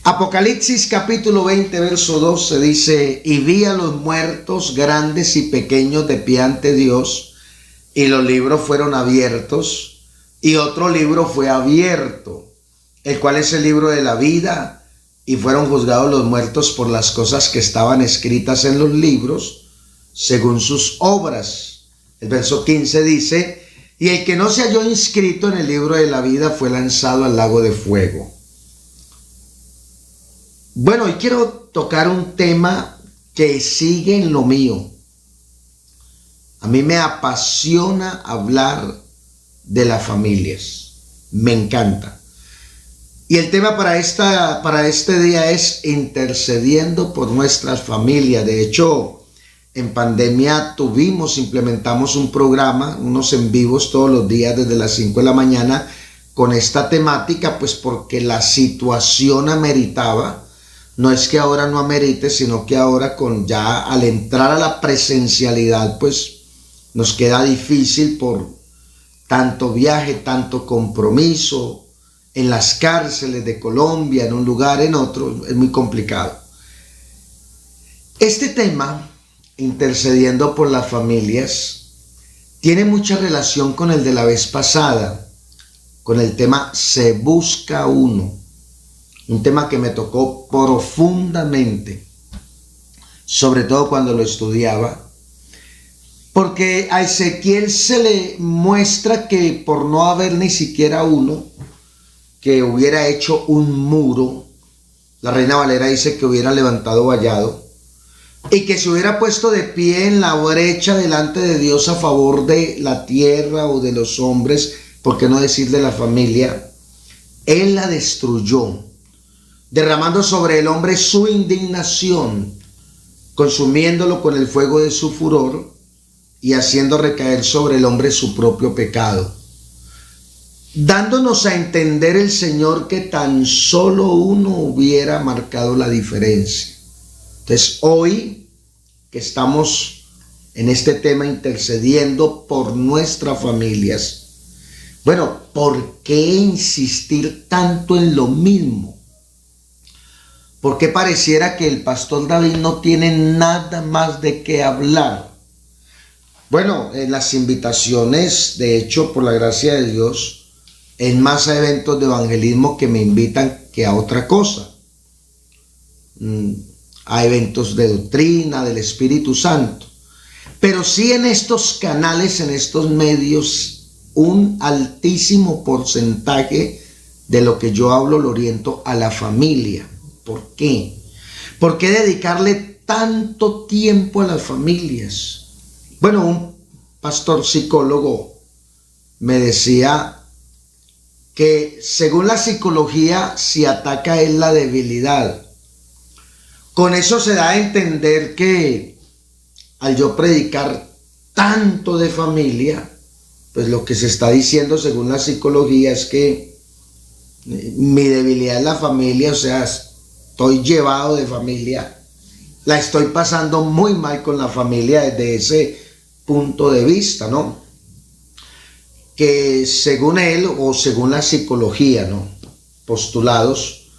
Apocalipsis capítulo 20, verso 12 dice: y vi a los muertos grandes y pequeños de pie ante Dios, y los libros fueron abiertos, y otro libro fue abierto, el cual es el libro de la vida, y fueron juzgados los muertos por las cosas que estaban escritas en los libros, según sus obras. El verso 15 dice: y el que no se halló inscrito en el libro de la vida fue lanzado al lago de fuego. Bueno, hoy quiero tocar un tema que sigue en lo mío. A mí me apasiona hablar de las familias. Me encanta. Y el tema para este día es intercediendo por nuestras familias. De hecho, en pandemia implementamos un programa, unos en vivos todos los días desde las 5 de la mañana con esta temática, pues porque la situación ameritaba. No es que ahora no amerite, sino que ahora al entrar a la presencialidad, pues nos queda difícil por tanto viaje, tanto compromiso en las cárceles de Colombia, en un lugar, en otro, es muy complicado. Este tema, intercediendo por las familias, tiene mucha relación con el de la vez pasada, con el tema Se Busca Uno. Un tema que me tocó profundamente, sobre todo cuando lo estudiaba, porque a Ezequiel se le muestra que por no haber ni siquiera uno que hubiera hecho un muro, la Reina Valera dice que hubiera levantado vallado, y que se hubiera puesto de pie en la brecha delante de Dios a favor de la tierra o de los hombres, por qué no decir de la familia, él la destruyó, derramando sobre el hombre su indignación, consumiéndolo con el fuego de su furor y haciendo recaer sobre el hombre su propio pecado. Dándonos a entender el Señor que tan solo uno hubiera marcado la diferencia. Entonces, hoy que estamos en este tema intercediendo por nuestras familias, bueno, ¿por qué insistir tanto en lo mismo? ¿Por qué pareciera que el pastor David no tiene nada más de qué hablar? Bueno, en las invitaciones, de hecho, por la gracia de Dios, es más a eventos de evangelismo que me invitan que a otra cosa. A eventos de doctrina, del Espíritu Santo. Pero sí en estos canales, en estos medios, un altísimo porcentaje de lo que yo hablo lo oriento a la familia. ¿Por qué? ¿Por qué dedicarle tanto tiempo a las familias? Bueno, un pastor psicólogo me decía que según la psicología, si ataca es la debilidad. Con eso se da a entender que al yo predicar tanto de familia, pues lo que se está diciendo según la psicología es que mi debilidad es la familia, o sea, estoy llevado de familia, la estoy pasando muy mal con la familia desde ese punto de vista, ¿no? Que según él o según la psicología, ¿no? Postulados,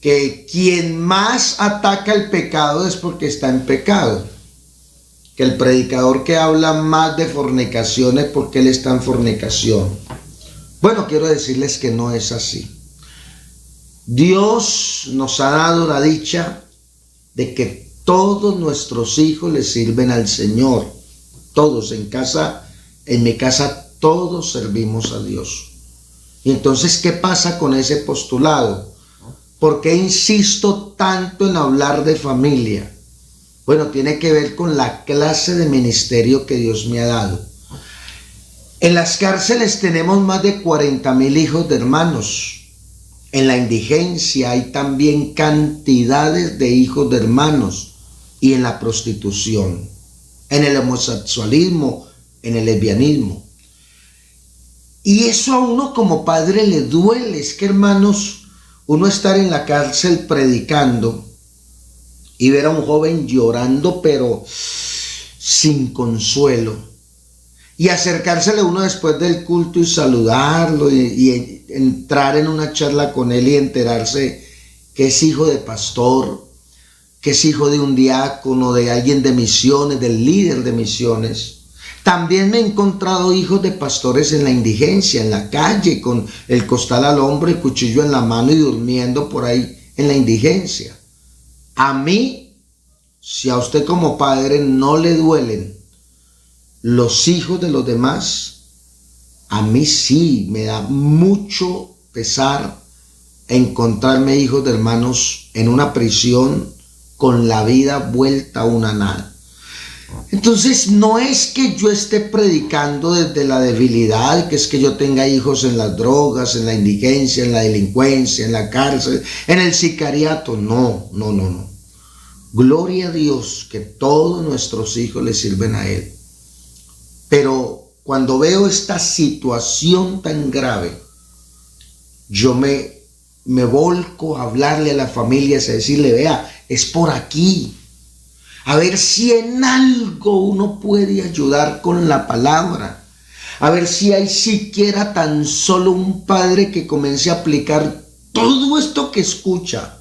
que quien más ataca el pecado es porque está en pecado, que el predicador que habla más de fornicación es porque él está en fornicación. Bueno, quiero decirles que no es así. Dios nos ha dado la dicha de que todos nuestros hijos le sirven al Señor. Todos en mi casa, todos servimos a Dios. Y entonces, ¿qué pasa con ese postulado? ¿Por qué insisto tanto en hablar de familia? Bueno, tiene que ver con la clase de ministerio que Dios me ha dado. En las cárceles tenemos más de 40,000 hijos de hermanos. En la indigencia hay también cantidades de hijos de hermanos, y en la prostitución, en el homosexualismo, en el lesbianismo. Y eso a uno como padre le duele. Es que, hermanos, uno estar en la cárcel predicando y ver a un joven llorando pero sin consuelo, y acercársele uno después del culto y saludarlo y entrar en una charla con él y enterarse que es hijo de pastor, que es hijo de un diácono, de alguien de misiones, del líder de misiones. También me he encontrado hijos de pastores en la indigencia, en la calle, con el costal al hombro y cuchillo en la mano y durmiendo por ahí en la indigencia. A mí, si a usted como padre no le duelen los hijos de los demás, a mí sí me da mucho pesar encontrarme hijos de hermanos en una prisión con la vida vuelta a una nada. Entonces no es que yo esté predicando desde la debilidad, que es que yo tenga hijos en las drogas, en la indigencia, en la delincuencia, en la cárcel, en el sicariato. No. Gloria a Dios que todos nuestros hijos le sirven a Él. Pero cuando veo esta situación tan grave, yo me volco a hablarle a las familias, a decirle, vea, es por aquí. A ver si en algo uno puede ayudar con la palabra. A ver si hay siquiera tan solo un padre que comience a aplicar todo esto que escucha.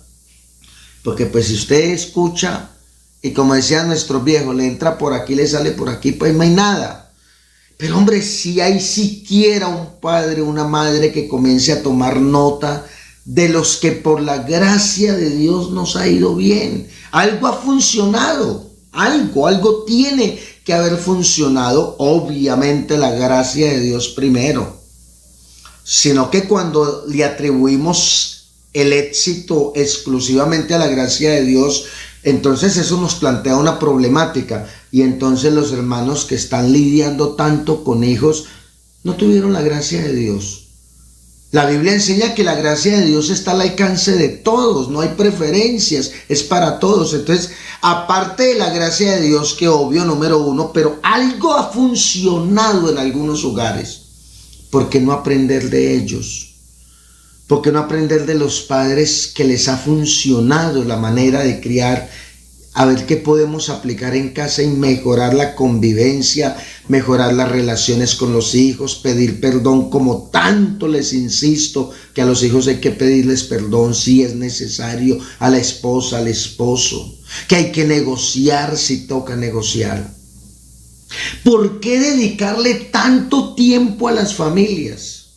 Porque pues si usted escucha y como decían nuestros viejos, le entra por aquí, le sale por aquí, pues no hay nada. Pero hombre, si hay siquiera un padre, una madre que comience a tomar nota de los que por la gracia de Dios nos ha ido bien. Algo ha funcionado, algo tiene que haber funcionado. Obviamente la gracia de Dios primero, sino que cuando le atribuimos el éxito exclusivamente a la gracia de Dios, entonces eso nos plantea una problemática. Y entonces los hermanos que están lidiando tanto con hijos no tuvieron la gracia de Dios. La Biblia enseña que la gracia de Dios está al alcance de todos, no hay preferencias, es para todos. Entonces, aparte de la gracia de Dios, que obvio, número uno, pero algo ha funcionado en algunos hogares. ¿Por qué no aprender de ellos? ¿Por qué no aprender de los padres que les ha funcionado la manera de criar? A ver qué podemos aplicar en casa y mejorar la convivencia, mejorar las relaciones con los hijos, pedir perdón, como tanto les insisto que a los hijos hay que pedirles perdón si es necesario, a la esposa, al esposo, que hay que negociar si toca negociar. ¿Por qué dedicarle tanto tiempo a las familias?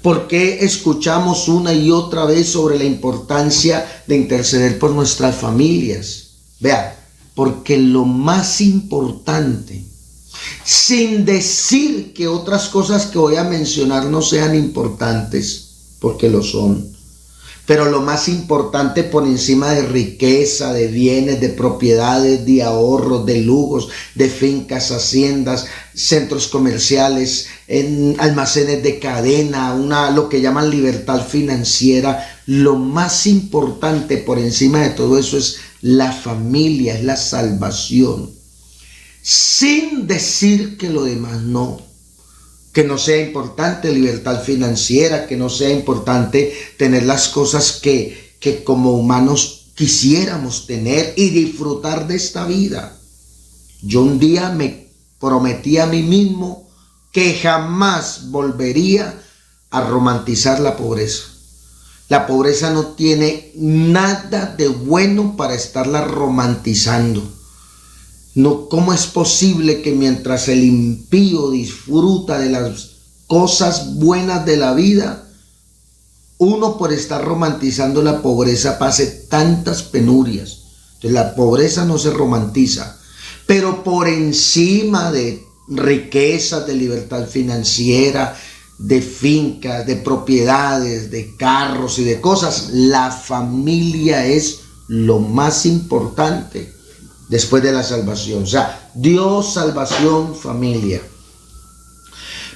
¿Por qué escuchamos una y otra vez sobre la importancia de interceder por nuestras familias? Vea, porque lo más importante, sin decir que otras cosas que voy a mencionar no sean importantes, porque lo son, pero lo más importante por encima de riqueza, de bienes, de propiedades, de ahorros, de lujos, de fincas, haciendas, centros comerciales, en almacenes de cadena, lo que llaman libertad financiera, lo más importante por encima de todo eso es la familia, es la salvación. Sin decir que lo demás no. Que no sea importante libertad financiera, que no sea importante tener las cosas que como humanos quisiéramos tener y disfrutar de esta vida. Yo un día me prometí a mí mismo que jamás volvería a romantizar la pobreza. La pobreza no tiene nada de bueno para estarla romantizando. No, ¿cómo es posible que mientras el impío disfruta de las cosas buenas de la vida, uno por estar romantizando la pobreza pase tantas penurias? Entonces la pobreza no se romantiza, pero por encima de riquezas, de libertad financiera, de fincas, de propiedades, de carros y de cosas, la familia es lo más importante después de la salvación. O sea, Dios, salvación, familia.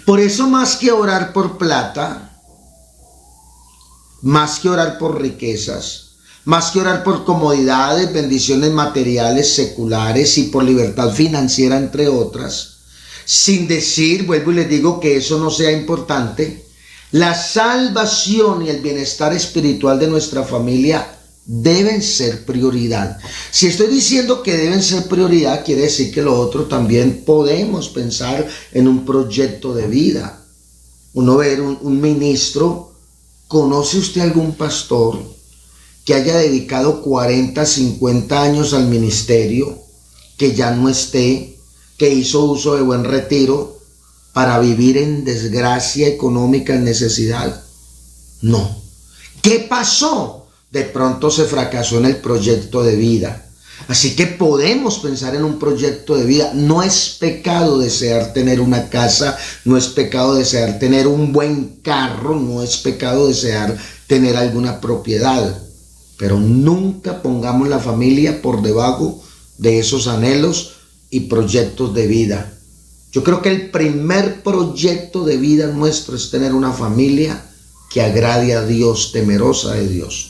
Por eso, más que orar por plata, más que orar por riquezas, más que orar por comodidades, bendiciones materiales, seculares y por libertad financiera, entre otras, sin decir, vuelvo y les digo que eso no sea importante, la salvación y el bienestar espiritual de nuestra familia deben ser prioridad. Si estoy diciendo que deben ser prioridad, quiere decir que lo otro también podemos pensar en un proyecto de vida. Uno ver un ministro, ¿conoce usted algún pastor que haya dedicado 40, 50 años al ministerio, que ya no esté, que hizo uso de buen retiro para vivir en desgracia económica, en necesidad. No. ¿Qué pasó? De pronto se fracasó en el proyecto de vida. Así que podemos pensar en un proyecto de vida. No es pecado desear tener una casa, no es pecado desear tener un buen carro, no es pecado desear tener alguna propiedad. Pero nunca pongamos la familia por debajo de esos anhelos y proyectos de vida. Yo creo que el primer proyecto de vida nuestro es tener una familia que agrade a Dios, temerosa de Dios.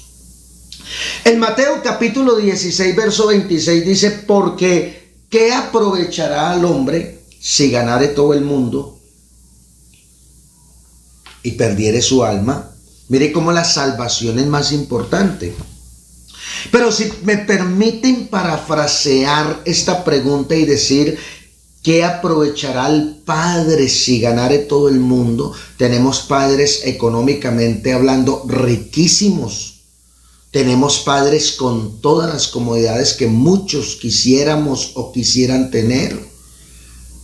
En Mateo capítulo 16, verso 26 dice, porque ¿qué aprovechará al hombre si ganare todo el mundo y perdiere su alma? Mire cómo la salvación es más importante. Pero si me permiten parafrasear esta pregunta y decir, ¿qué aprovechará el padre si ganare todo el mundo? Tenemos padres económicamente hablando riquísimos. Tenemos padres con todas las comodidades que muchos quisiéramos o quisieran tener.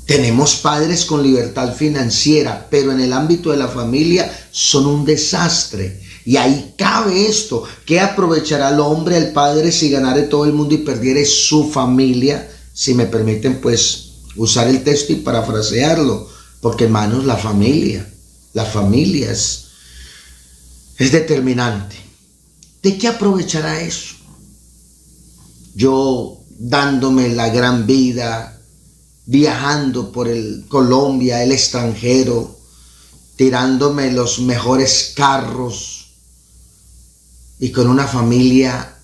Tenemos padres con libertad financiera, pero en el ámbito de la familia son un desastre. Y ahí cabe esto, ¿qué aprovechará el hombre, el padre, si ganare todo el mundo y perdiere su familia? Si me permiten, pues, usar el texto y parafrasearlo, porque hermanos, la familia es determinante. ¿De qué aprovechará eso? Yo dándome la gran vida, viajando por Colombia, el extranjero, tirándome los mejores carros y con una familia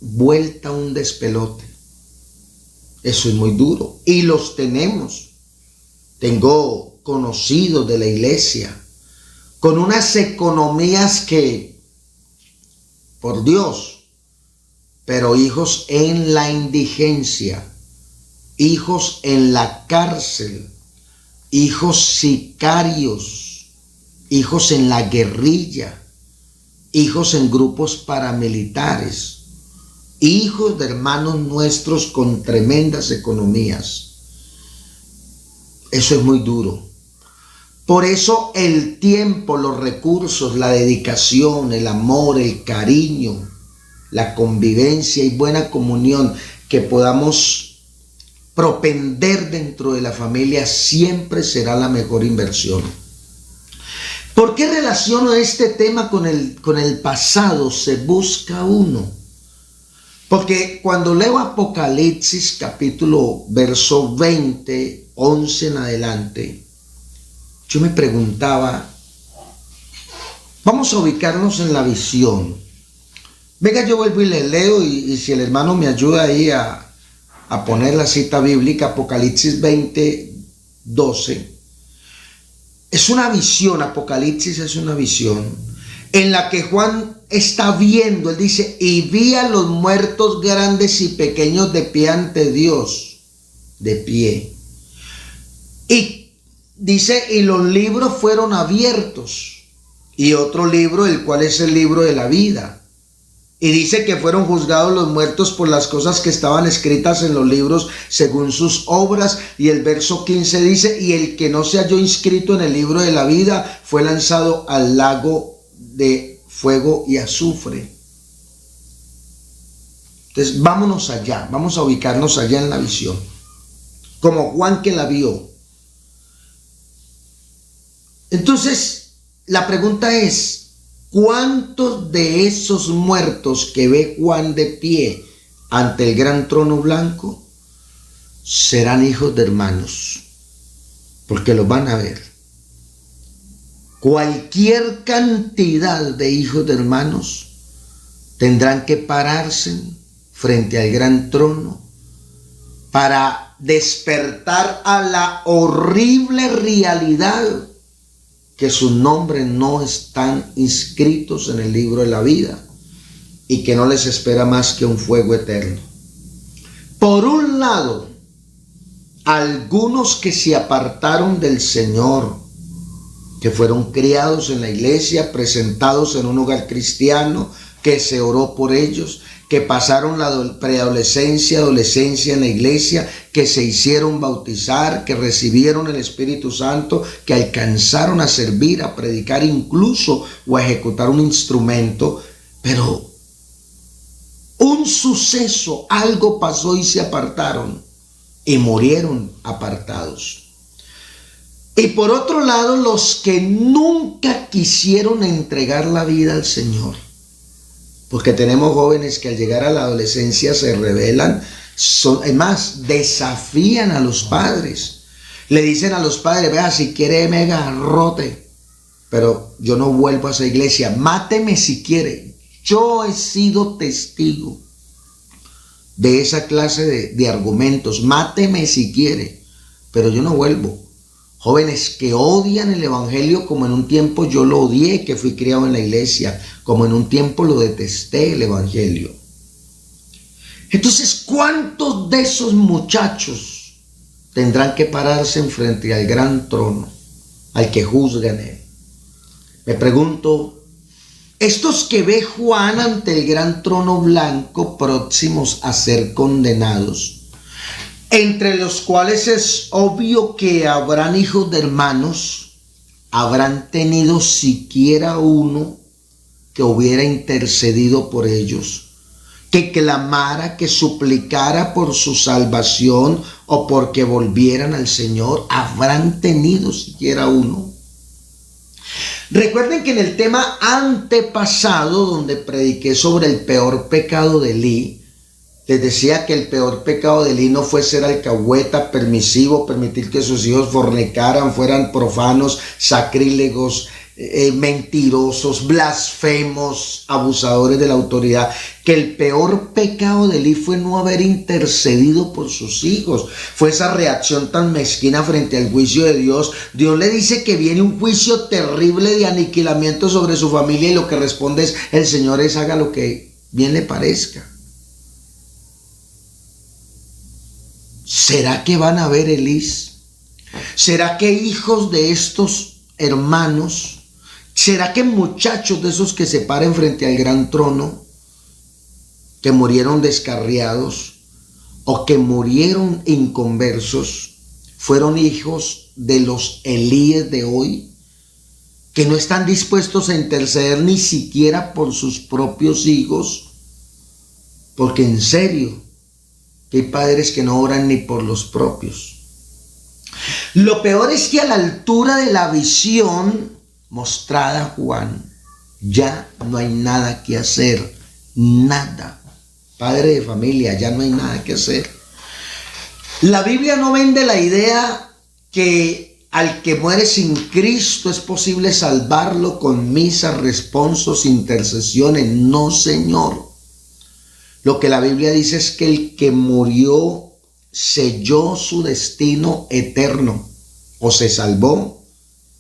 vuelta a un despelote. Eso es muy duro. Y los tenemos. Tengo conocidos de la iglesia con unas economías que, por Dios, pero hijos en la indigencia, hijos en la cárcel, hijos sicarios, hijos en la guerrilla, hijos en grupos paramilitares, hijos de hermanos nuestros con tremendas economías. Eso es muy duro. Por eso el tiempo, los recursos, la dedicación, el amor, el cariño, la convivencia y buena comunión que podamos propender dentro de la familia siempre será la mejor inversión. ¿Por qué relaciono este tema con el pasado? Se busca uno. Porque cuando leo Apocalipsis capítulo verso 20, 11 en adelante, yo me preguntaba, vamos a ubicarnos en la visión. Venga, yo vuelvo y le leo y si el hermano me ayuda ahí a poner la cita bíblica, Apocalipsis 20, 12. Es una visión, Apocalipsis es una visión en la que Juan está viendo, él dice, y vi a los muertos grandes y pequeños de pie ante Dios, de pie. Y dice, y los libros fueron abiertos, y otro libro, el cual es el libro de la vida. Y dice que fueron juzgados los muertos por las cosas que estaban escritas en los libros según sus obras. Y el verso 15 dice, y el que no se halló inscrito en el libro de la vida fue lanzado al lago de fuego y azufre. Entonces vámonos allá, vamos a ubicarnos allá en la visión, como Juan que la vio. Entonces la pregunta es, ¿cuántos de esos muertos que ve Juan de pie ante el gran trono blanco serán hijos de hermanos? Porque los van a ver. Cualquier cantidad de hijos de hermanos tendrán que pararse frente al gran trono para despertar a la horrible realidad que sus nombres no están inscritos en el libro de la vida y que no les espera más que un fuego eterno. Por un lado, algunos que se apartaron del Señor, que fueron criados en la iglesia, presentados en un hogar cristiano, que se oró por ellos, que pasaron la preadolescencia, adolescencia en la iglesia, que se hicieron bautizar, que recibieron el Espíritu Santo, que alcanzaron a servir, a predicar incluso o a ejecutar un instrumento, pero un suceso, algo pasó y se apartaron y murieron apartados. Y por otro lado, los que nunca quisieron entregar la vida al Señor, porque tenemos jóvenes que al llegar a la adolescencia se rebelan, además desafían a los padres, le dicen a los padres, vea, si quiere me garrote, pero yo no vuelvo a esa iglesia, máteme si quiere. Yo he sido testigo de esa clase de argumentos, máteme si quiere, pero yo no vuelvo. Jóvenes que odian el evangelio como en un tiempo yo lo odié, que fui criado en la iglesia, como en un tiempo lo detesté el evangelio. Entonces, ¿cuántos de esos muchachos tendrán que pararse enfrente al gran trono, al que juzga en él? Me pregunto, estos que ve Juan ante el gran trono blanco próximos a ser condenados, entre los cuales es obvio que habrán hijos de hermanos, habrán tenido siquiera uno que hubiera intercedido por ellos, que clamara, que suplicara por su salvación o porque volvieran al Señor. Habrán tenido siquiera uno. Recuerden que en el tema antepasado, donde prediqué sobre el peor pecado de Elí, les decía que el peor pecado de Elí no fue ser alcahueta, permisivo, permitir que sus hijos fornicaran, fueran profanos, sacrílegos, mentirosos, blasfemos, abusadores de la autoridad. Que el peor pecado de Elí fue no haber intercedido por sus hijos. Fue esa reacción tan mezquina frente al juicio de Dios. Dios le dice que viene un juicio terrible de aniquilamiento sobre su familia y lo que responde es, el Señor es haga lo que bien le parezca. ¿Será que van a ver Elís? ¿Será que hijos de estos hermanos? ¿Será que muchachos de esos que se paren frente al gran trono, que murieron descarriados o que murieron inconversos, fueron hijos de los Elíes de hoy, que no están dispuestos a interceder ni siquiera por sus propios hijos? Porque en serio, que hay padres que no oran ni por los propios. Lo peor es que a la altura de la visión mostrada a Juan, ya no hay nada que hacer, nada. Padre de familia, ya no hay nada que hacer. La Biblia no vende la idea que al que muere sin Cristo es posible salvarlo con misas, responsos, intercesiones. No, Señor. Lo que la Biblia dice es que el que murió selló su destino eterno. O se salvó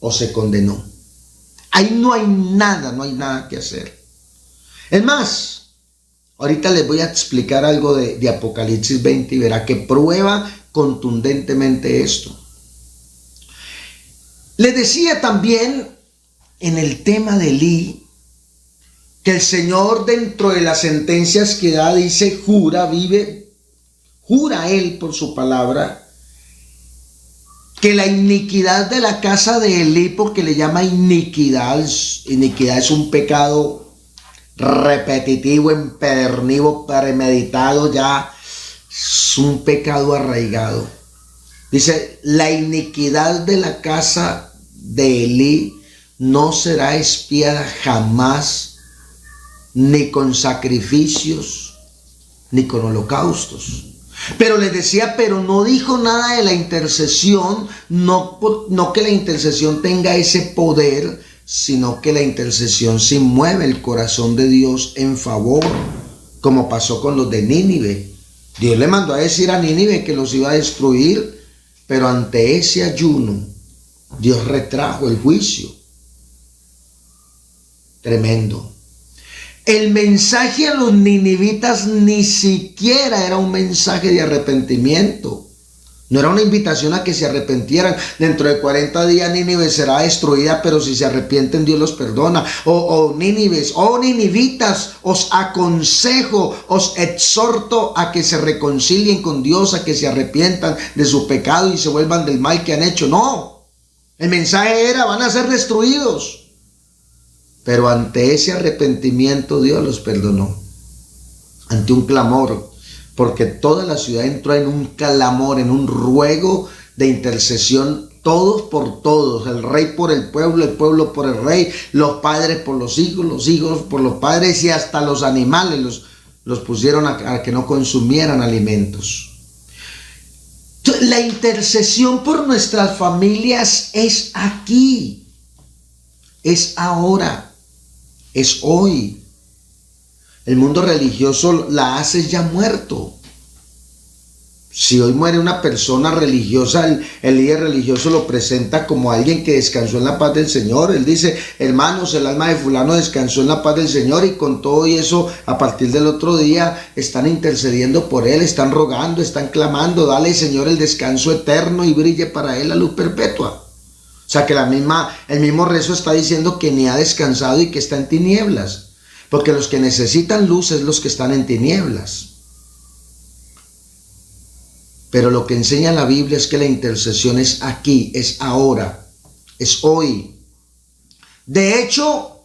o se condenó. Ahí no hay nada que hacer. Es más, ahorita les voy a explicar algo de Apocalipsis 20 y verá que prueba contundentemente esto. Les decía también en el tema de Elí, que el Señor dentro de las sentencias que da dice, jura él por su palabra, que la iniquidad de la casa de Elí, porque le llama iniquidad es un pecado repetitivo, empedernido, premeditado, ya es un pecado arraigado. Dice, la iniquidad de la casa de Elí no será expiada jamás, ni con sacrificios, ni con holocaustos. Pero les decía, pero no dijo nada de la intercesión, no que la intercesión tenga ese poder, sino que la intercesión sí mueve el corazón de Dios en favor, como pasó con los de Nínive. Dios le mandó a decir a Nínive que los iba a destruir, pero ante ese ayuno, Dios retrajo el juicio. Tremendo. El mensaje a los ninivitas ni siquiera era un mensaje de arrepentimiento, No era una invitación a que se arrepintieran. Dentro de 40 días Nínive será destruida, pero si se arrepienten Dios los perdona. Nínives, ninivitas, os aconsejo, os exhorto a que se reconcilien con Dios, a que se arrepientan de su pecado y se vuelvan del mal que han hecho. No, el mensaje era, van a ser destruidos. Pero ante ese arrepentimiento Dios los perdonó. Ante un clamor, porque toda la ciudad entró en un clamor, en un ruego de intercesión, todos por todos, el rey por el pueblo por el rey, los padres por los hijos por los padres, y hasta los animales los pusieron a que no consumieran alimentos. La intercesión por nuestras familias es aquí, es ahora, es hoy. El mundo religioso la hace ya muerto. Si hoy muere una persona religiosa, el líder religioso lo presenta como alguien que descansó en la paz del Señor. Él dice, hermanos, el alma de fulano descansó en la paz del Señor, y con todo y eso, a partir del otro día, están intercediendo por él, están rogando, están clamando, dale, Señor, el descanso eterno y brille para él la luz perpetua. O sea que el mismo rezo está diciendo que ni ha descansado y que está en tinieblas. Porque los que necesitan luz es los que están en tinieblas. Pero lo que enseña la Biblia es que la intercesión es aquí, es ahora, es hoy. De hecho,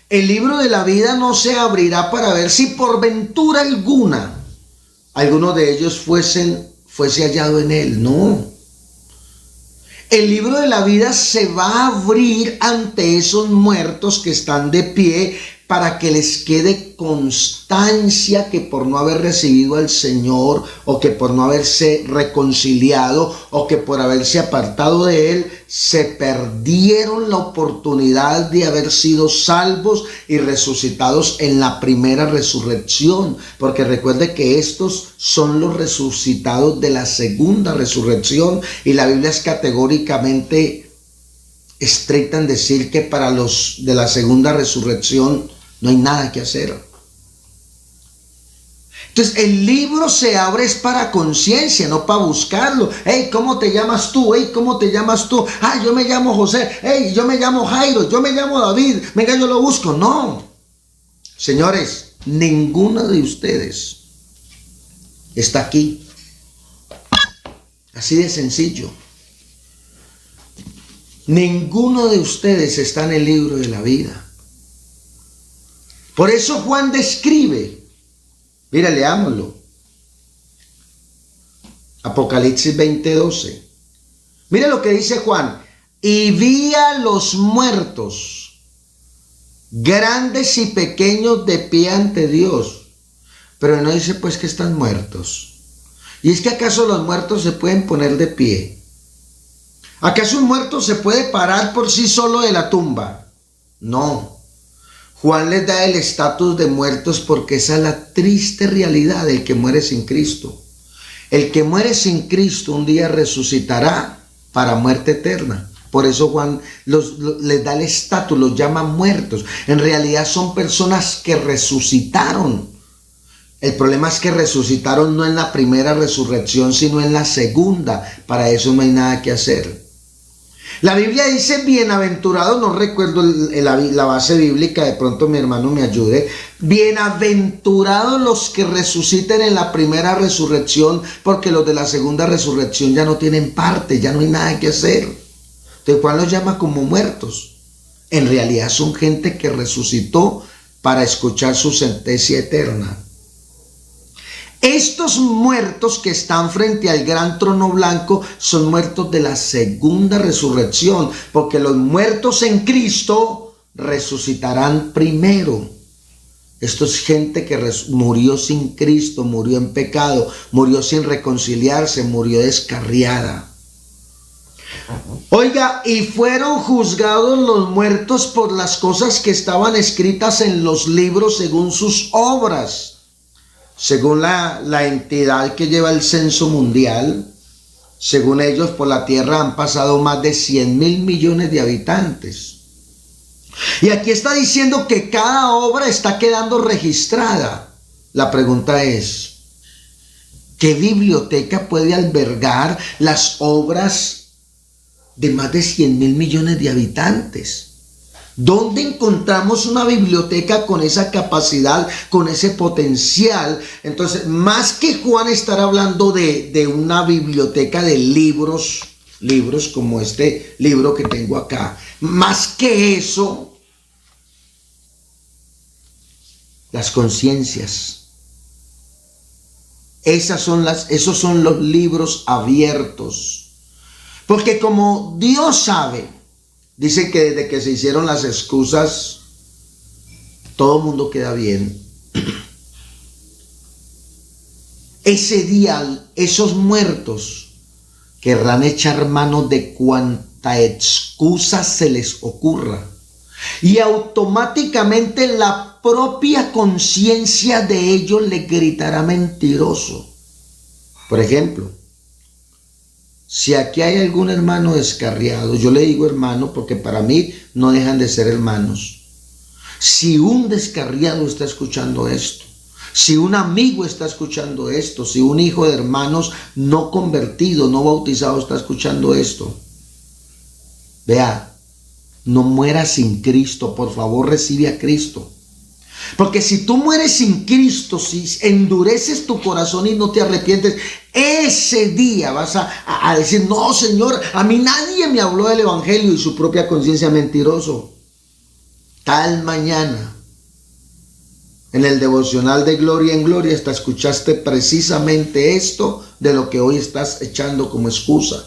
el libro de la vida no se abrirá para ver si por ventura alguna alguno de ellos fuese hallado en él. No. El libro de la vida se va a abrir ante esos muertos que están de pie, para que les quede constancia que por no haber recibido al Señor, o que por no haberse reconciliado, o que por haberse apartado de Él, se perdieron la oportunidad de haber sido salvos y resucitados en la primera resurrección. Porque recuerde que estos son los resucitados de la segunda resurrección, y la Biblia es categóricamente estricta en decir que para los de la segunda resurrección no hay nada que hacer. Entonces el libro se abre es para conciencia, no para buscarlo. Hey, ¿cómo te llamas tú? Hey, ¿cómo te llamas tú? Ah, yo me llamo José. Hey, yo me llamo Jairo. Yo me llamo David. Venga, yo lo busco. No. Señores, ninguno de ustedes está aquí. Así de sencillo. Ninguno de ustedes está en el libro de la vida. Por eso Juan describe, mira, leámoslo, Apocalipsis 20:12. Mira lo que dice Juan: y vi a los muertos, grandes y pequeños, de pie ante Dios. Pero no dice pues que están muertos. ¿Y es que acaso los muertos se pueden poner de pie? ¿Acaso un muerto se puede parar por sí solo de la tumba? No. Juan les da el estatus de muertos porque esa es la triste realidad del que muere sin Cristo. El que muere sin Cristo un día resucitará para muerte eterna. Por eso Juan les da el estatus, los llama muertos. En realidad son personas que resucitaron. El problema es que resucitaron no en la primera resurrección, sino en la segunda. Para eso no hay nada que hacer. La Biblia dice bienaventurados, no recuerdo la base bíblica, de pronto mi hermano me ayude. Bienaventurados los que resuciten en la primera resurrección, porque los de la segunda resurrección ya no tienen parte, ya no hay nada que hacer. Entonces Juan los llama como muertos. En realidad son gente que resucitó para escuchar su sentencia eterna. Estos muertos que están frente al gran trono blanco son muertos de la segunda resurrección, porque los muertos en Cristo resucitarán primero. Esto es gente que murió sin Cristo, murió en pecado, murió sin reconciliarse, murió descarriada. Oiga, y fueron juzgados los muertos por las cosas que estaban escritas en los libros según sus obras. Según la entidad que lleva el censo mundial, según ellos, por la tierra han pasado más de 100.000 millones de habitantes. Y aquí está diciendo que cada obra está quedando registrada. La pregunta es, ¿Qué biblioteca puede albergar las obras de más de 100.000 millones de habitantes? ¿Dónde encontramos una biblioteca con esa capacidad, con ese potencial? Entonces, más que Juan estar hablando de una biblioteca de libros como este libro que tengo acá, más que eso, las conciencias. Esos son los libros abiertos. Porque como Dios sabe, dice que desde que se hicieron las excusas, todo el mundo queda bien. Ese día, esos muertos querrán echar mano de cuanta excusa se les ocurra. Y automáticamente la propia conciencia de ellos le gritará mentiroso. Por ejemplo, si aquí hay algún hermano descarriado, yo le digo hermano porque para mí no dejan de ser hermanos. Si un descarriado está escuchando esto, si un amigo está escuchando esto, si un hijo de hermanos no convertido, no bautizado está escuchando esto, vea, no mueras sin Cristo, por favor recibe a Cristo. Porque si tú mueres sin Cristo, si endureces tu corazón y no te arrepientes, ese día vas a decir, no Señor, a mí nadie me habló del evangelio, y su propia conciencia mentiroso. Tal mañana, en el devocional de Gloria en Gloria, hasta escuchaste precisamente esto de lo que hoy estás echando como excusa.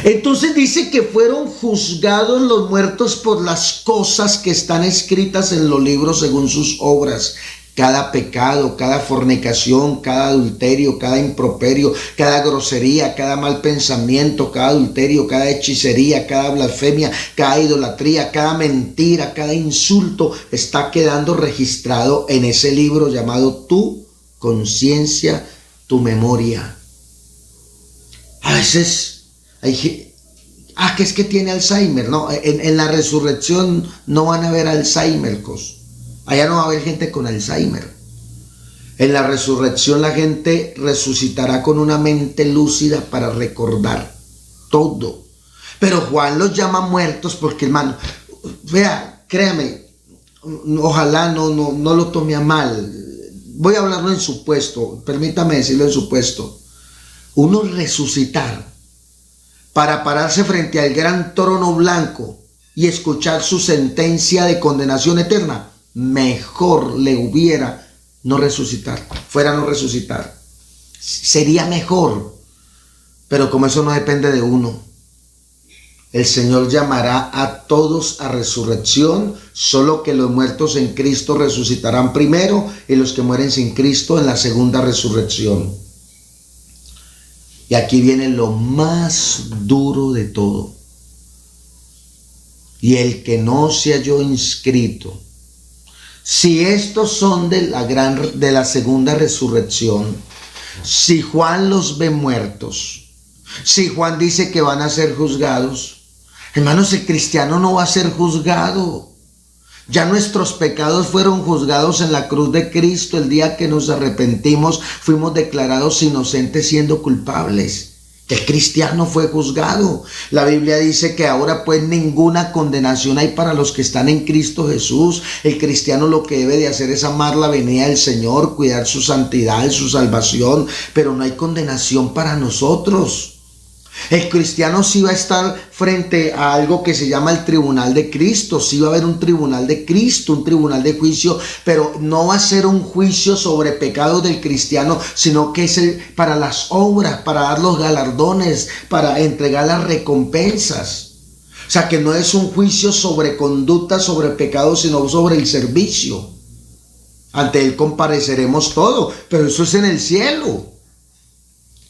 Entonces dice que fueron juzgados los muertos por las cosas que están escritas en los libros según sus obras. Cada pecado, cada fornicación, cada adulterio, cada improperio, cada grosería, cada mal pensamiento, cada adulterio, cada hechicería, cada blasfemia, cada idolatría, cada mentira, cada insulto está quedando registrado en ese libro llamado tu conciencia, tu memoria. A veces que es que tiene Alzheimer. No, en la resurrección no van a haber Alzheimer. Allá no va a haber gente con Alzheimer. En la resurrección la gente resucitará con una mente lúcida para recordar todo. Pero Juan los llama muertos porque, hermano, vea, créame, ojalá no lo tome a mal. Voy a hablarlo en supuesto, permítame decirlo en supuesto. Uno resucitar para pararse frente al gran trono blanco y escuchar su sentencia de condenación eterna, mejor le hubiera no resucitar, fuera no resucitar. Sería mejor, pero como eso no depende de uno, el Señor llamará a todos a resurrección, solo que los muertos en Cristo resucitarán primero y los que mueren sin Cristo en la segunda resurrección. Y aquí viene lo más duro de todo. Y el que no se halló inscrito, si estos son de la segunda resurrección, si Juan los ve muertos, si Juan dice que van a ser juzgados, hermanos, el cristiano no va a ser juzgado. Ya nuestros pecados fueron juzgados en la cruz de Cristo. El día que nos arrepentimos, fuimos declarados inocentes siendo culpables. El cristiano fue juzgado. La Biblia dice que ahora pues ninguna condenación hay para los que están en Cristo Jesús. El cristiano lo que debe de hacer es amar la venida del Señor, cuidar su santidad, su salvación, pero no hay condenación para nosotros. El cristiano sí va a estar frente a algo que se llama el tribunal de Cristo. Sí va a haber un tribunal de Cristo, un tribunal de juicio, pero no va a ser un juicio sobre pecados del cristiano, sino que es para las obras, para dar los galardones, para entregar las recompensas. O sea, que no es un juicio sobre conducta, sobre pecados, sino sobre el servicio. Ante Él compareceremos todos, pero eso es en el cielo.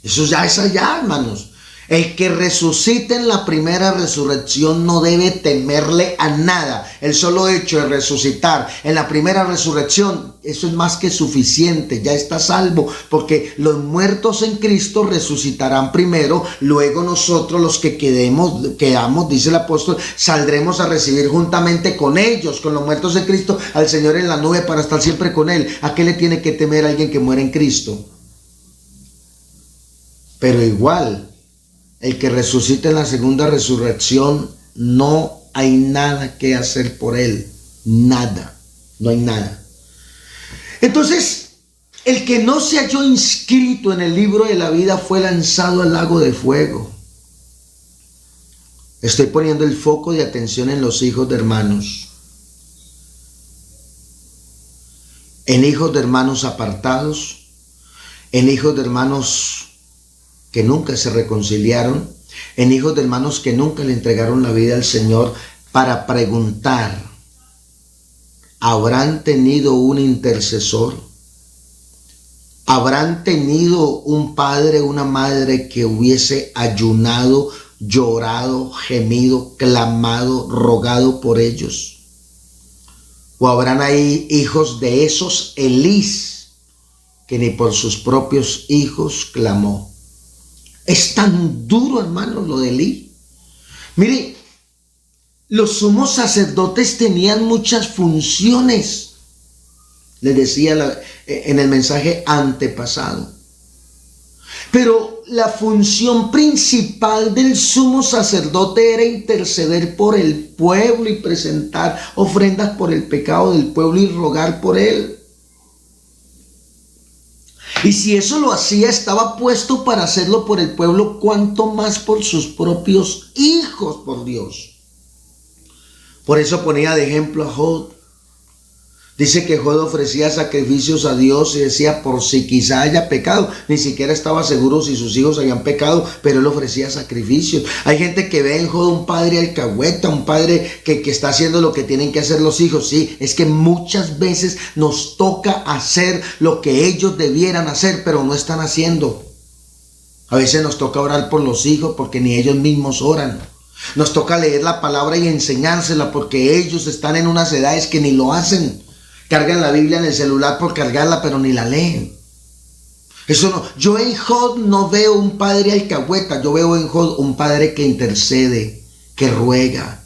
Eso ya es allá, hermanos. El que resucite en la primera resurrección no debe temerle a nada. El solo hecho de resucitar en la primera resurrección, eso es más que suficiente. Ya está salvo, porque los muertos en Cristo resucitarán primero. Luego nosotros, los que quedamos, dice el apóstol, saldremos a recibir juntamente con ellos, con los muertos en Cristo, al Señor en la nube para estar siempre con Él. ¿A qué le tiene que temer a alguien que muere en Cristo? Pero igual, el que resucite en la segunda resurrección, no hay nada que hacer por él. Nada. No hay nada. Entonces, el que no se halló inscrito en el libro de la vida fue lanzado al lago de fuego. Estoy poniendo el foco de atención en los hijos de hermanos. En hijos de hermanos apartados, en hijos de hermanos que nunca se reconciliaron, en hijos de hermanos que nunca le entregaron la vida al Señor, para preguntar, ¿habrán tenido un intercesor? ¿Habrán tenido un padre, una madre que hubiese ayunado, llorado, gemido, clamado, rogado por ellos? ¿O habrán ahí hijos de esos Elís que ni por sus propios hijos clamó? Es tan duro, hermanos, lo de Elí. Mire, los sumos sacerdotes tenían muchas funciones. Les decía en el mensaje antepasado. Pero la función principal del sumo sacerdote era interceder por el pueblo y presentar ofrendas por el pecado del pueblo y rogar por él. Y si eso lo hacía, estaba puesto para hacerlo por el pueblo, cuanto más por sus propios hijos, por Dios. Por eso ponía de ejemplo a Job. Dice que Job ofrecía sacrificios a Dios y decía, por si quizá haya pecado. Ni siquiera estaba seguro si sus hijos habían pecado, pero él ofrecía sacrificios. Hay gente que ve en Job un padre alcahueta, un padre que está haciendo lo que tienen que hacer los hijos. Sí, es que muchas veces nos toca hacer lo que ellos debieran hacer, pero no están haciendo. A veces nos toca orar por los hijos porque ni ellos mismos oran. Nos toca leer la palabra y enseñársela porque ellos están en unas edades que ni lo hacen. Cargan la Biblia en el celular por cargarla, pero ni la leen. Eso no. Yo en Job no veo un padre alcahueta. Yo veo en Job un padre que intercede, que ruega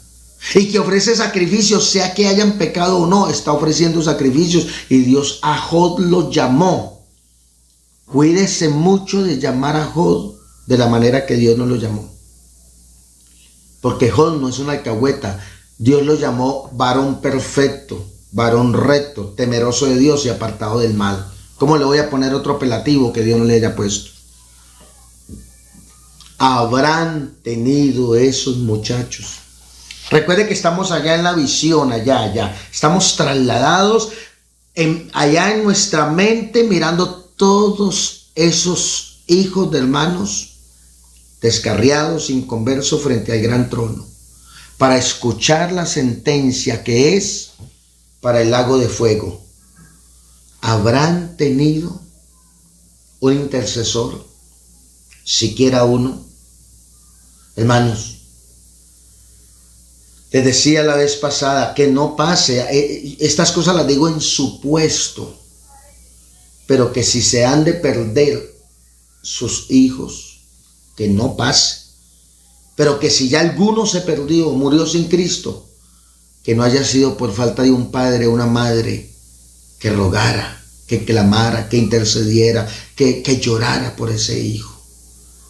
y que ofrece sacrificios, sea que hayan pecado o no. Está ofreciendo sacrificios y Dios a Job lo llamó. Cuídese mucho de llamar a Job de la manera que Dios no lo llamó. Porque Job no es una alcahueta. Dios lo llamó varón perfecto, varón recto, temeroso de Dios y apartado del mal. ¿Cómo le voy a poner otro apelativo que Dios no le haya puesto? Habrán tenido esos muchachos. Recuerde que estamos allá en la visión, allá. Estamos trasladados allá en nuestra mente, mirando todos esos hijos de hermanos descarriados, inconversos frente al gran trono, para escuchar la sentencia que es para el lago de fuego. ¿Habrán tenido un intercesor? Siquiera uno. Hermanos, les decía la vez pasada que no pase, estas cosas las digo en supuesto, pero que si se han de perder sus hijos, que no pase. Pero que si ya alguno se perdió, murió sin Cristo, que no haya sido por falta de un padre o una madre que rogara, que clamara, que intercediera, que llorara por ese hijo.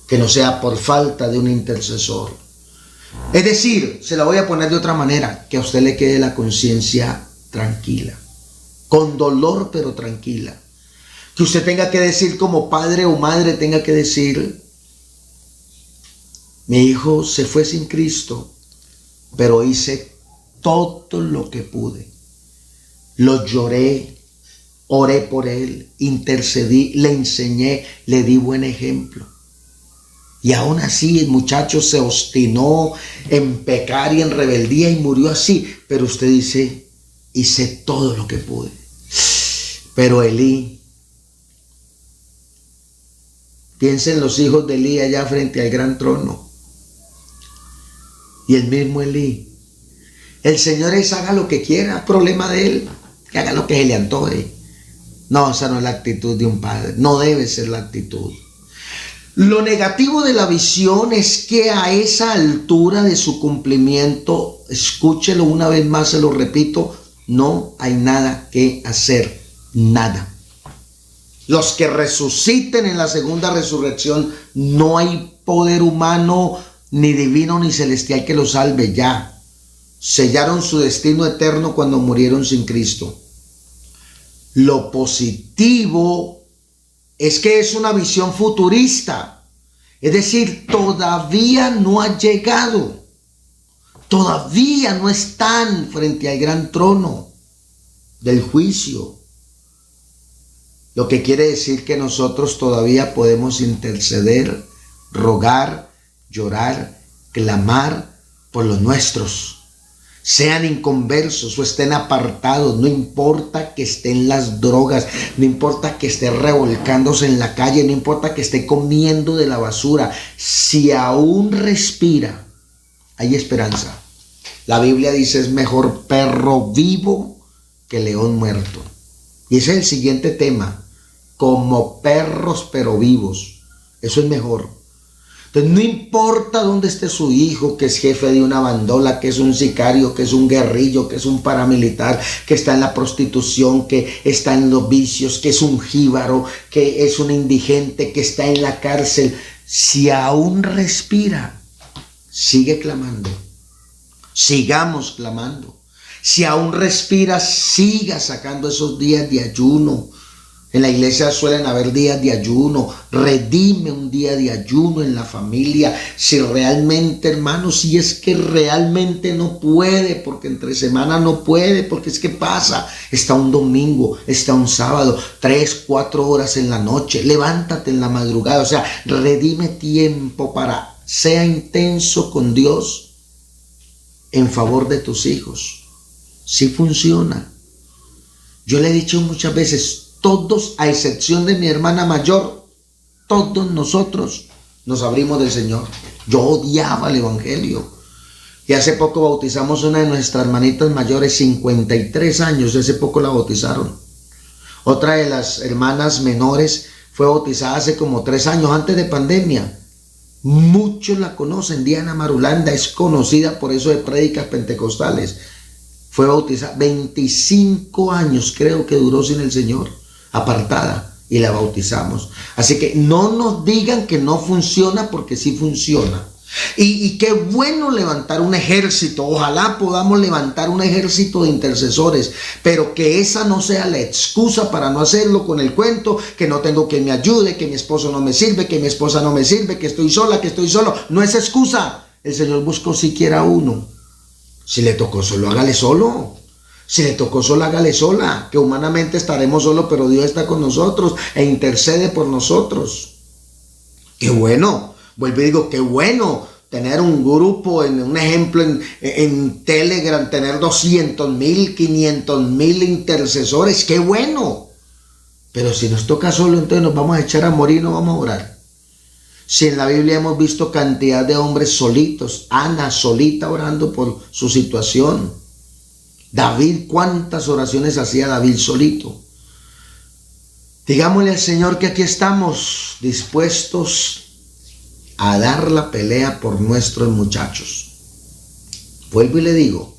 Que no sea por falta de un intercesor. Es decir, se la voy a poner de otra manera, que a usted le quede la conciencia tranquila, con dolor pero tranquila. Que usted tenga que decir como padre o madre, tenga que decir, mi hijo se fue sin Cristo, pero hice todo lo que pude. Lo lloré, oré por él, intercedí, le enseñé, le di buen ejemplo. Y aún así el muchacho se obstinó en pecar y en rebeldía y murió así. Pero usted dice, hice todo lo que pude. Pero Elí, piensa en los hijos de Elí allá frente al gran trono. Y el mismo Elí, el Señor es haga lo que quiera, problema de él, que haga lo que se le antoje. No, esa no es la actitud de un padre, no debe ser la actitud. Lo negativo de la visión es que a esa altura de su cumplimiento, escúchelo una vez más, se lo repito, no hay nada que hacer, nada. Los que resuciten en la segunda resurrección, no hay poder humano, ni divino, ni celestial que los salve ya. Sellaron su destino eterno cuando murieron sin Cristo. Lo positivo es que es una visión futurista. Es decir, todavía no ha llegado. Todavía no están frente al gran trono del juicio. Lo que quiere decir que nosotros todavía podemos interceder, rogar, llorar, clamar por los nuestros. Sean inconversos o estén apartados, no importa que estén en las drogas, no importa que esté revolcándose en la calle, no importa que esté comiendo de la basura. Si aún respira, hay esperanza. La Biblia dice: es mejor perro vivo que león muerto. Y ese es el siguiente tema. Como perros pero vivos. Eso es mejor. Entonces no importa dónde esté su hijo, que es jefe de una bandola, que es un sicario, que es un guerrillo, que es un paramilitar, que está en la prostitución, que está en los vicios, que es un jíbaro, que es un indigente, que está en la cárcel. Si aún respira, sigue clamando. Sigamos clamando. Si aún respira, siga sacando esos días de ayuno. En la iglesia suelen haber días de ayuno. Redime un día de ayuno en la familia. Si realmente, hermano, si es que realmente no puede, porque entre semana no puede, porque es que pasa, está un domingo, está un sábado, 3, 4 horas en la noche, levántate en la madrugada. O sea, redime tiempo para, sea intenso con Dios en favor de tus hijos. Sí funciona. Yo le he dicho muchas veces, todos, a excepción de mi hermana mayor, todos nosotros nos abrimos del Señor. Yo odiaba el evangelio. Y hace poco bautizamos una de nuestras hermanitas mayores, 53 años, hace poco la bautizaron. Otra de las hermanas menores fue bautizada hace como 3 años, antes de pandemia. Muchos la conocen. Diana Marulanda es conocida por eso de prédicas pentecostales. Fue bautizada, 25 años creo que duró sin el Señor, apartada, y la bautizamos. Así que no nos digan que no funciona, porque sí funciona. Y qué bueno levantar un ejército. Ojalá podamos levantar un ejército de intercesores, pero que esa no sea la excusa para no hacerlo, con el cuento que no tengo quien me ayude, que mi esposo no me sirve, que mi esposa no me sirve, que estoy sola, que estoy solo. No es excusa. El Señor buscó siquiera uno. Si le tocó solo, hágale solo. Si le tocó sola, hágale sola. Que humanamente estaremos solos, pero Dios está con nosotros e intercede por nosotros. Qué bueno. Vuelvo y digo, qué bueno tener un grupo, un ejemplo en Telegram, tener 200,000, 500,000 intercesores. Qué bueno. Pero si nos toca solo, entonces nos vamos a echar a morir, no vamos a orar. Si en la Biblia hemos visto cantidad de hombres solitos, Ana solita orando por su situación. David, ¿cuántas oraciones hacía David solito? Digámosle al Señor que aquí estamos dispuestos a dar la pelea por nuestros muchachos. Vuelvo y le digo,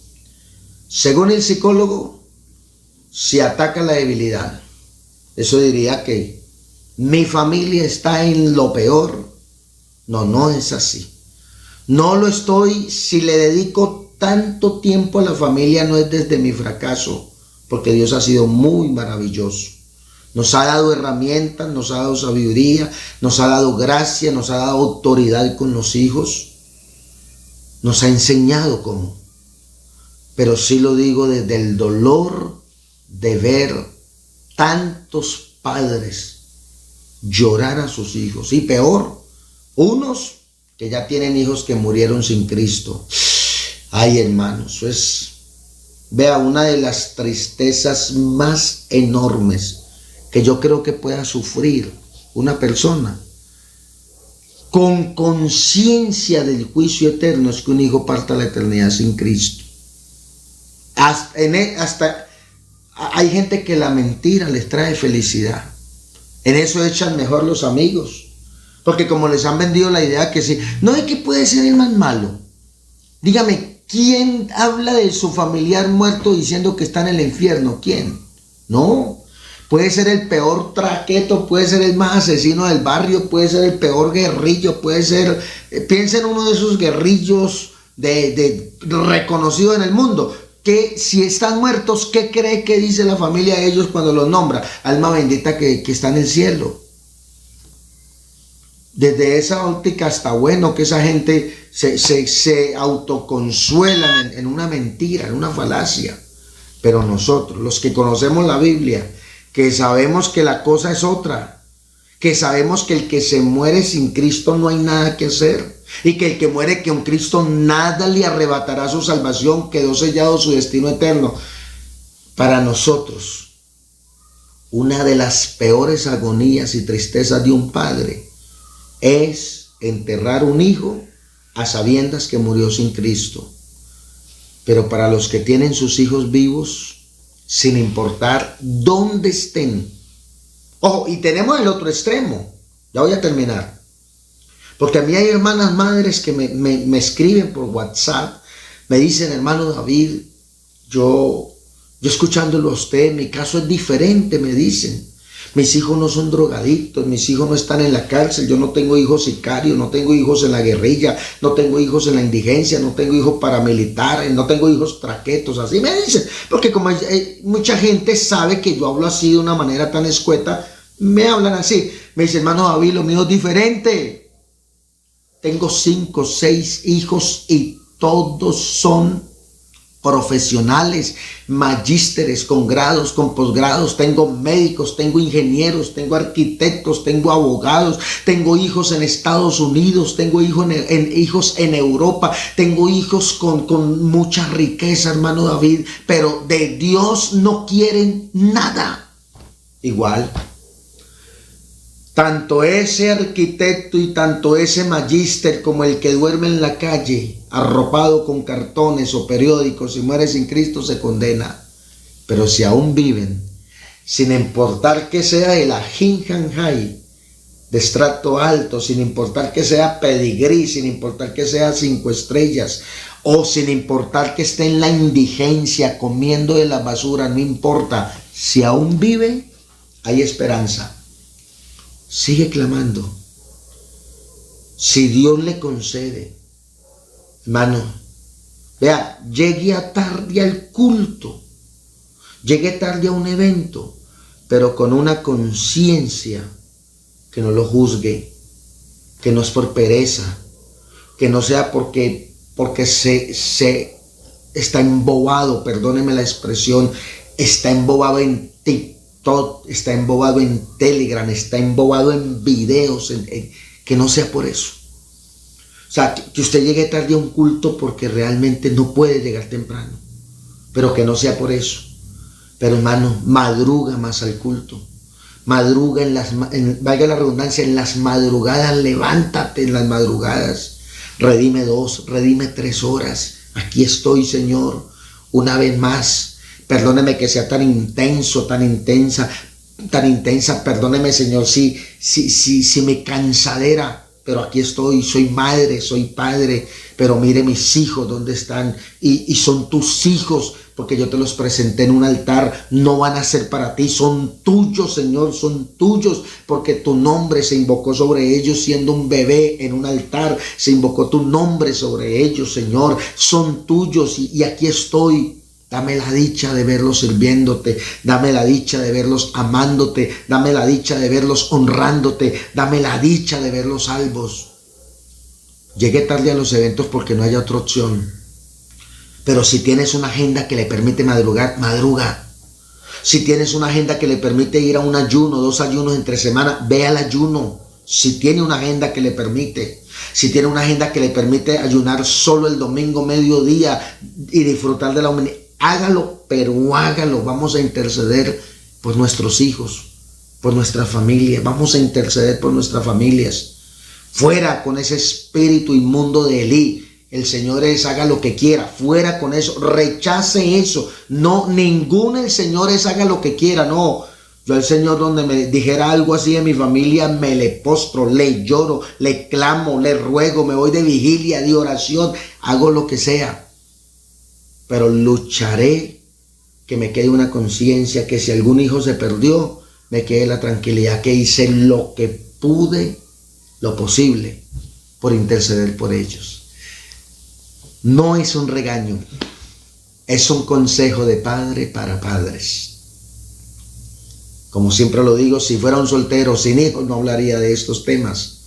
según el psicólogo, se ataca la debilidad. Eso diría que mi familia está en lo peor. No, no es así. No lo estoy. Si le dedico tanto tiempo a la familia, no es desde mi fracaso, porque Dios ha sido muy maravilloso. Nos ha dado herramientas, nos ha dado sabiduría, nos ha dado gracia, nos ha dado autoridad con los hijos. Nos ha enseñado cómo. Pero sí lo digo desde el dolor de ver tantos padres llorar a sus hijos. Y peor, unos que ya tienen hijos que murieron sin Cristo. Ay, hermanos, eso es, vea, una de las tristezas más enormes que yo creo que pueda sufrir una persona con conciencia del juicio eterno es que un hijo parta la eternidad sin Cristo. Hasta hay gente que la mentira les trae felicidad. En eso echan mejor los amigos, porque como les han vendido la idea que sí, no es que puede ser el más malo. Dígame, ¿quién habla de su familiar muerto diciendo que está en el infierno? ¿Quién? No. Puede ser el peor traqueto, puede ser el más asesino del barrio, puede ser el peor guerrillo, puede ser, piensa en uno de esos guerrillos reconocidos en el mundo, que si están muertos, ¿qué cree que dice la familia de ellos cuando los nombra? Alma bendita que está en el cielo. Desde esa óptica está bueno que esa gente se autoconsuelan en una mentira, en una falacia. Pero nosotros, los que conocemos la Biblia, que sabemos que la cosa es otra, que sabemos que el que se muere sin Cristo no hay nada que hacer, y que el que muere con Cristo nada le arrebatará su salvación, quedó sellado su destino eterno. Para nosotros, una de las peores agonías y tristezas de un padre es enterrar un hijo a sabiendas que murió sin Cristo. Pero para los que tienen sus hijos vivos, sin importar dónde estén. Ojo, y tenemos el otro extremo. Ya voy a terminar. Porque a mí hay hermanas madres que me escriben por WhatsApp, me dicen: hermano David, yo escuchándolo a usted, mi caso es diferente, me dicen. Mis hijos no son drogadictos, mis hijos no están en la cárcel, yo no tengo hijos sicarios, no tengo hijos en la guerrilla, no tengo hijos en la indigencia, no tengo hijos paramilitares, no tengo hijos traquetos, así me dicen. Porque como mucha gente sabe que yo hablo así de una manera tan escueta, me hablan así. Me dicen: hermano David, lo mío es diferente. Tengo 5, 6 hijos y todos son profesionales, magísteres, con grados, con posgrados. Tengo médicos, tengo ingenieros, tengo arquitectos, tengo abogados, tengo hijos en Estados Unidos, tengo hijos en Europa, tengo hijos con mucha riqueza, hermano David, pero de Dios no quieren nada. Igual, tanto ese arquitecto y tanto ese magíster como el que duerme en la calle arropado con cartones o periódicos y muere sin Cristo se condena. Pero si aún viven, sin importar que sea el Ajinjanjay de estrato alto, sin importar que sea pedigrí, sin importar que sea 5 estrellas, o sin importar que esté en la indigencia comiendo de la basura, no importa, si aún vive, hay esperanza. Sigue clamando. Si Dios le concede, hermano, vea, llegue tarde al culto, llegue tarde a un evento, pero con una conciencia que no lo juzgue, que no es por pereza, que no sea porque se está embobado, perdóneme la expresión, está embobado en TikTok, está embobado en Telegram, está embobado en videos, que no sea por eso. O sea, que usted llegue tarde a un culto porque realmente no puede llegar temprano, pero que no sea por eso. Pero hermano, madruga más al culto, madruga valga la redundancia, en las madrugadas, levántate en las madrugadas, redime 2, redime 3 horas, aquí estoy, Señor, una vez más. Perdóneme que sea tan intenso, tan intensa, perdóneme, Señor, si me cansadera, pero aquí estoy, soy madre, soy padre, pero mire mis hijos dónde están, y son tus hijos, porque yo te los presenté en un altar, no van a ser para ti, son tuyos, Señor, son tuyos, porque tu nombre se invocó sobre ellos siendo un bebé en un altar, se invocó tu nombre sobre ellos, Señor, son tuyos, y aquí estoy. Dame la dicha de verlos sirviéndote, dame la dicha de verlos amándote, dame la dicha de verlos honrándote, dame la dicha de verlos salvos. Llegué tarde a los eventos porque no hay otra opción. Pero si tienes una agenda que le permite madrugar, madruga. Si tienes una agenda que le permite ir a un ayuno, 2 ayunos entre semana, ve al ayuno. Si tiene una agenda que le permite. Si tiene una agenda que le permite ayunar solo el domingo mediodía y disfrutar de la humanidad, hágalo, pero hágalo. Vamos a interceder por nuestros hijos, por nuestra familia. Vamos a interceder por nuestras familias. Fuera con ese espíritu inmundo de Elí. El Señor haga lo que quiera. Fuera con eso. Rechace eso. No, ninguno el Señor haga lo que quiera. No. Yo al Señor, donde me dijera algo así de mi familia, me le postro, le lloro, le clamo, le ruego, me voy de vigilia, de oración. Hago lo que sea. Pero lucharé que me quede una conciencia que si algún hijo se perdió, me quede la tranquilidad que hice lo que pude, lo posible, por interceder por ellos. No es un regaño, es un consejo de padre para padres. Como siempre lo digo, si fuera un soltero sin hijos no hablaría de estos temas.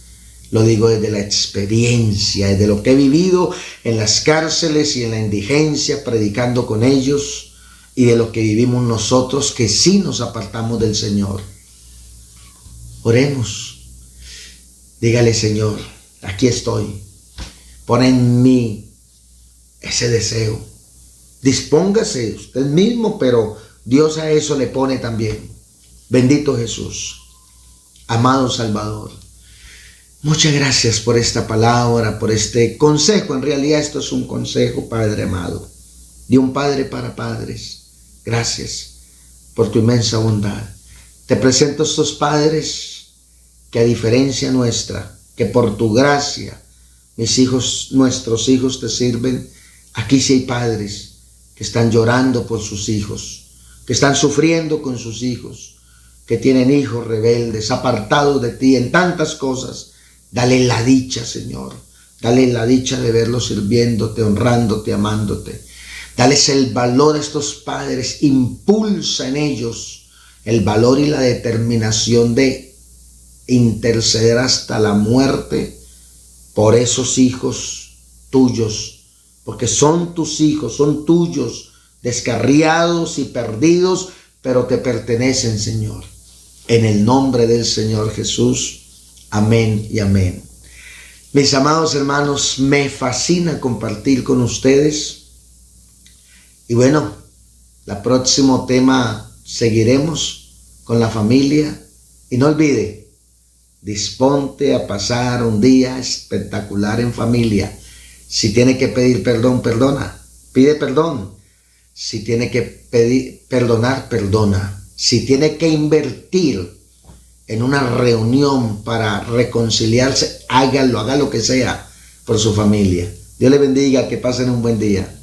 Lo digo desde la experiencia, desde lo que he vivido en las cárceles y en la indigencia, predicando con ellos, y de lo que vivimos nosotros que sí nos apartamos del Señor. Oremos. Dígale: Señor, aquí estoy. Pon en mí ese deseo. Dispóngase usted mismo, pero Dios a eso le pone también. Bendito Jesús, amado Salvador. Muchas gracias por esta palabra, por este consejo. En realidad esto es un consejo, Padre amado, de un padre para padres. Gracias por tu inmensa bondad. Te presento a estos padres que, a diferencia nuestra, que por tu gracia, nuestros hijos te sirven. Aquí sí hay padres que están llorando por sus hijos, que están sufriendo con sus hijos, que tienen hijos rebeldes, apartados de ti en tantas cosas. Dale la dicha, Señor. Dale la dicha de verlos sirviéndote, honrándote, amándote. Dales el valor a estos padres. Impulsa en ellos el valor y la determinación de interceder hasta la muerte por esos hijos tuyos. Porque son tus hijos, son tuyos, descarriados y perdidos, pero te pertenecen, Señor. En el nombre del Señor Jesús. Amén y amén. Mis amados hermanos, me fascina compartir con ustedes. Y bueno, el próximo tema seguiremos con la familia. Y no olvide, disponte a pasar un día espectacular en familia. Si tiene que pedir perdón, perdona. Pide perdón. Si tiene que perdonar, perdona. Si tiene que invertir en una reunión para reconciliarse, hágalo, haga lo que sea por su familia. Dios le bendiga, que pasen un buen día.